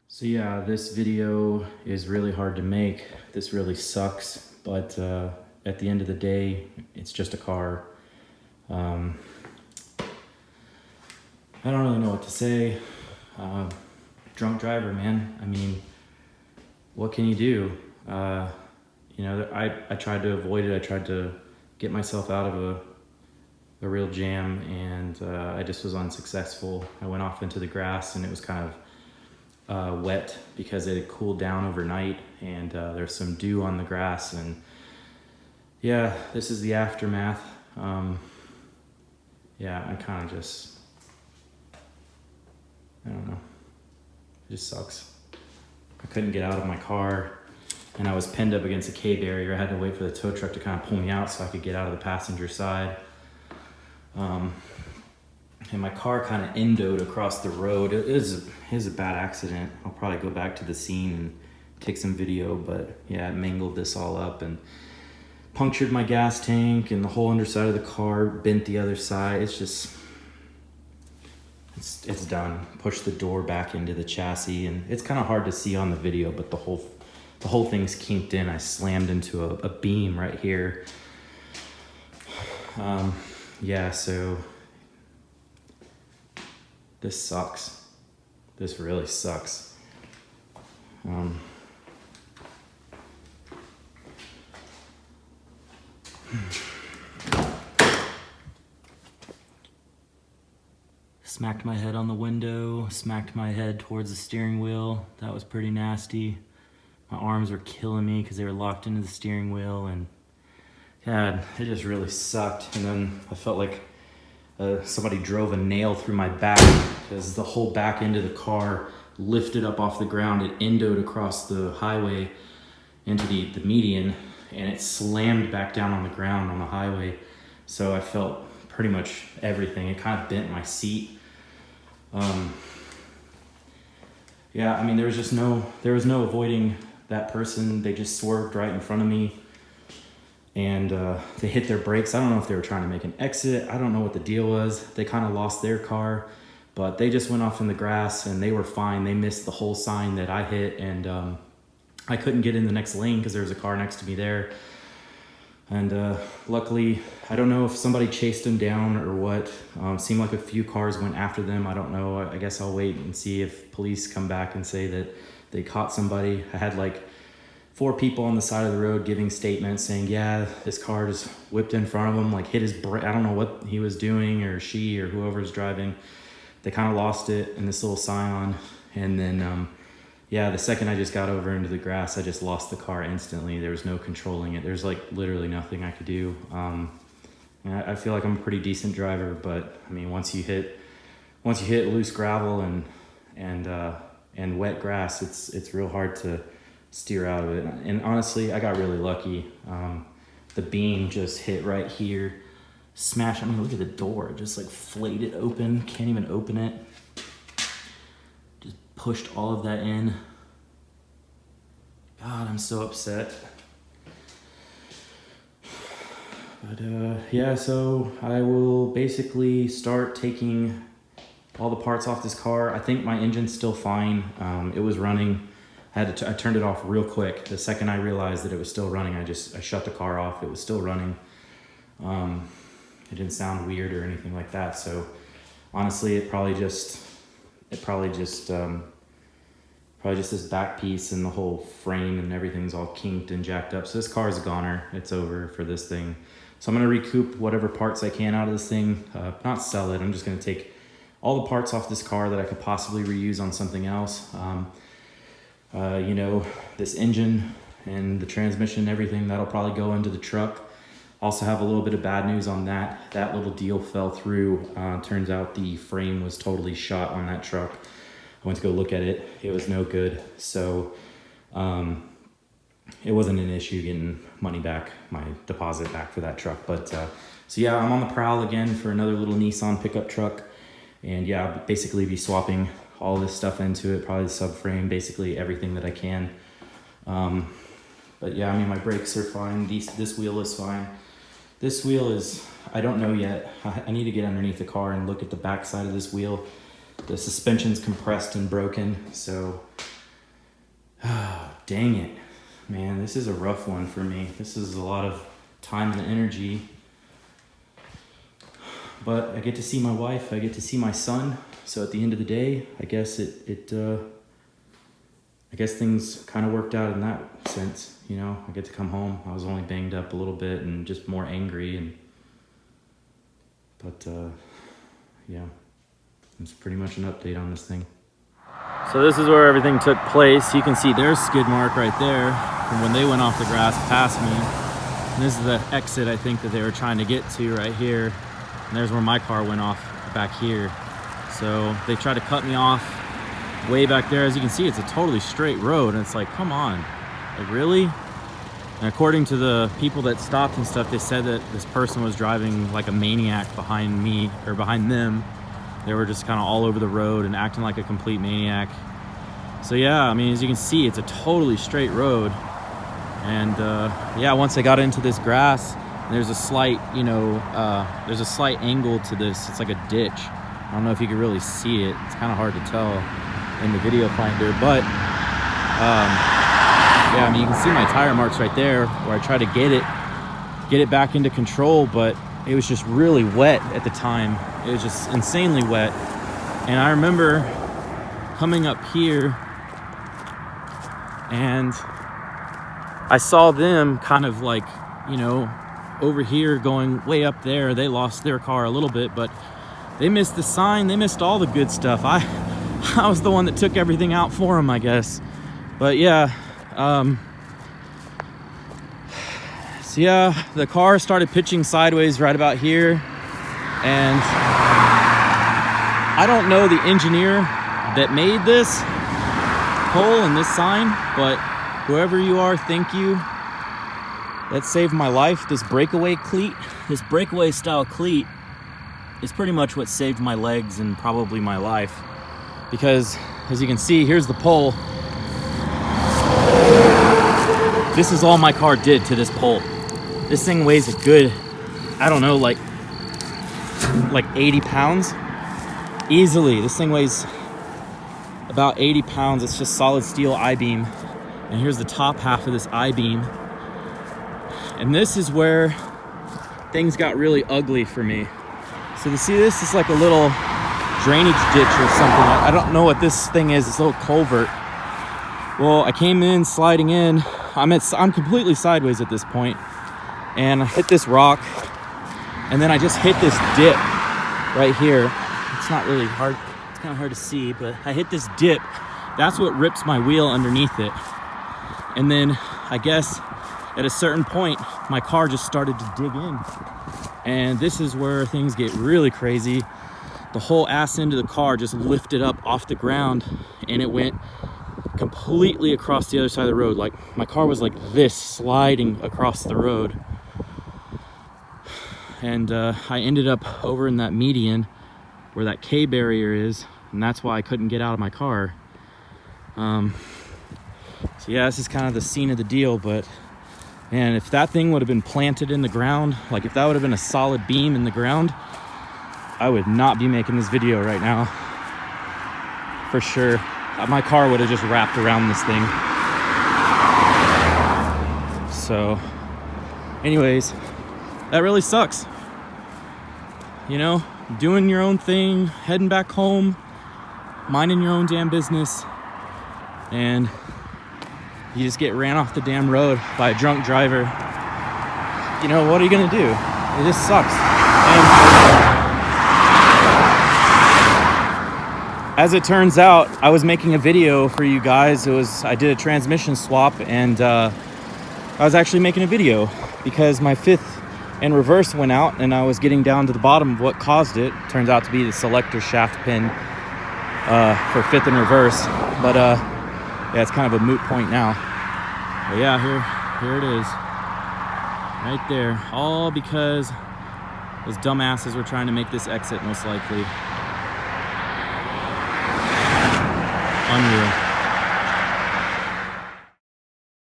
So yeah, this video is really hard to make. This really sucks, but at the end of the day, it's just a car. Um, I don't really know what to say. Drunk driver, man. I mean, what can you do? I tried to avoid it. I tried to get myself out of a real jam, and I just was unsuccessful. I went off into the grass, and it was kind of wet because it had cooled down overnight, and there's some dew on the grass. And yeah, this is the aftermath. Yeah, I'm kind of just, I don't know, it just sucks. I couldn't get out of my car, and I was pinned up against a K barrier. I had to wait for the tow truck to kind of pull me out so I could get out of the passenger side. And my car kind of endoed across the road. It was a bad accident. I'll probably go back to the scene and take some video, but yeah, it mangled this all up and punctured my gas tank, and the whole underside of the car bent the other side. It's just, it's done. Pushed the door back into the chassis, and it's kind of hard to see on the video, but the whole thing's kinked in. I slammed into a beam right here. Yeah, so this sucks. This really sucks. Smacked my head on the window, smacked my head towards the steering wheel. That was pretty nasty. My arms were killing me because they were locked into the steering wheel, and God, it just really sucked. And then I felt like somebody drove a nail through my back because the whole back end of the car lifted up off the ground. It endoed across the highway into the median, and it slammed back down on the ground on the highway. So I felt pretty much everything. It kind of bent my seat. Yeah, I mean, there was no avoiding that person. They just swerved right in front of me, and they hit their brakes. I don't know if they were trying to make an exit. I don't know what the deal was. They kind of lost their car, but they just went off in the grass, and they were fine. They missed the whole sign that I hit, and I couldn't get in the next lane because there was a car next to me there. And luckily, I don't know if somebody chased them down or what. Seemed like a few cars went after them. I don't know. I guess I'll wait and see if police come back and say that they caught somebody. I had like 4 people on the side of the road giving statements saying, yeah, this car just whipped in front of him, like hit his brake. I don't know what he was doing, or she, or whoever's driving. They kind of lost it in this little Scion. And then, yeah, the second I just got over into the grass, I just lost the car instantly. There was no controlling it. There's like literally nothing I could do. I feel like I'm a pretty decent driver, but I mean, once you hit loose gravel and wet grass, it's real hard to steer out of it. And honestly, I got really lucky. The beam just hit right here, smashed. I mean, look at the door, just like flayed it open. Can't even open it. Just pushed all of that in. God, I'm so upset. But yeah, so I will basically start taking all the parts off this car. I think my engine's still fine. It was running. I turned it off real quick. The second I realized that it was still running, I shut the car off. It was still running. It didn't sound weird or anything like that. So honestly, probably just this back piece, and the whole frame and everything's all kinked and jacked up. So this car is a goner. It's over for this thing. So I'm gonna recoup whatever parts I can out of this thing. Not sell it. I'm just gonna take all the parts off this car that I could possibly reuse on something else. This engine and the transmission and everything, that'll probably go into the truck. Also have a little bit of bad news on that. That little deal fell through. Turns out the frame was totally shot on that truck. I went to go look at it. It was no good. So it wasn't an issue getting money back, my deposit back for that truck. But so yeah, I'm on the prowl again for another little Nissan pickup truck. And yeah, I'll basically be swapping all this stuff into it, probably the subframe, basically everything that I can. But yeah, I mean, my brakes are fine. This wheel is fine. This wheel is, I don't know yet. I need to get underneath the car and look at the back side of this wheel. The suspension's compressed and broken, so Oh, dang it. Man, this is a rough one for me. This is a lot of time and energy. But I get to see my wife, I get to see my son. So at the end of the day, I guess I guess things kind of worked out in that sense, you know. I get to come home. I was only banged up a little bit and just more angry, but yeah, it's pretty much an update on this thing. So this is where everything took place. You can see their skid mark right there from when they went off the grass past me. And this is the exit, I think, that they were trying to get to right here. And there's where my car went off back here. So they tried to cut me off way back there. As you can see, it's a totally straight road. And it's like, come on, like really? And according to the people that stopped and stuff, they said that this person was driving like a maniac behind me, or behind them. They were just kind of all over the road and acting like a complete maniac. So yeah, I mean, as you can see, it's a totally straight road. And yeah, once I got into this grass, there's a slight, you know, there's a slight angle to this. It's like a ditch. I don't know if you can really see it. It's kind of hard to tell in the video finder, but yeah, I mean, you can see my tire marks right there where I tried to get it back into control, but it was just really wet at the time. It was just insanely wet. And I remember coming up here and I saw them kind of like, you know, over here going way up there. They lost their car a little bit, but they missed the sign. They missed all the good stuff. I was the one that took everything out for them, I guess. But yeah, so yeah, the car started pitching sideways right about here. And I don't know the engineer that made this pole and this sign, but whoever you are, thank you. That saved my life. This breakaway cleat, this breakaway style cleat is pretty much what saved my legs and probably my life. Because as you can see, here's the pole. This is all my car did to this pole. This thing weighs a good, I don't know, like 80 pounds easily. This thing weighs about 80 pounds. It's just solid steel I-beam. And here's the top half of this I-beam. And this is where things got really ugly for me. So you see this is like a little drainage ditch or something. I don't know what this thing is. It's a little culvert. Well, I came in sliding in. I'm completely sideways at this point. And I hit this rock. And then I just hit this dip right here. It's not really hard. It's kind of hard to see, but I hit this dip. That's what rips my wheel underneath it. And then I guess at a certain point, my car just started to dig in. And this is where things get really crazy. The whole ass end of the car just lifted up off the ground and it went completely across the other side of the road. Like my car was like this, sliding across the road. And I ended up over in that median where that K barrier is, and that's why I couldn't get out of my car. So yeah, this is kind of the scene of the deal, but man, if that thing would have been planted in the ground, like if that would have been a solid beam in the ground, I would not be making this video right now. For sure. My car would have just wrapped around this thing. So, anyways, that really sucks. You know, doing your own thing, heading back home, minding your own damn business, and you just get ran off the damn road by a drunk driver. You know, what are you gonna do? It just sucks. And as it turns out, I was making a video for you guys. I did a transmission swap, and I was actually making a video because my fifth and reverse went out, and I was getting down to the bottom of what caused it. Turns out to be the selector shaft pin for fifth and reverse. But yeah, it's kind of a moot point now. But yeah, here it is. Right there. All because those dumbasses were trying to make this exit, most likely. Unreal.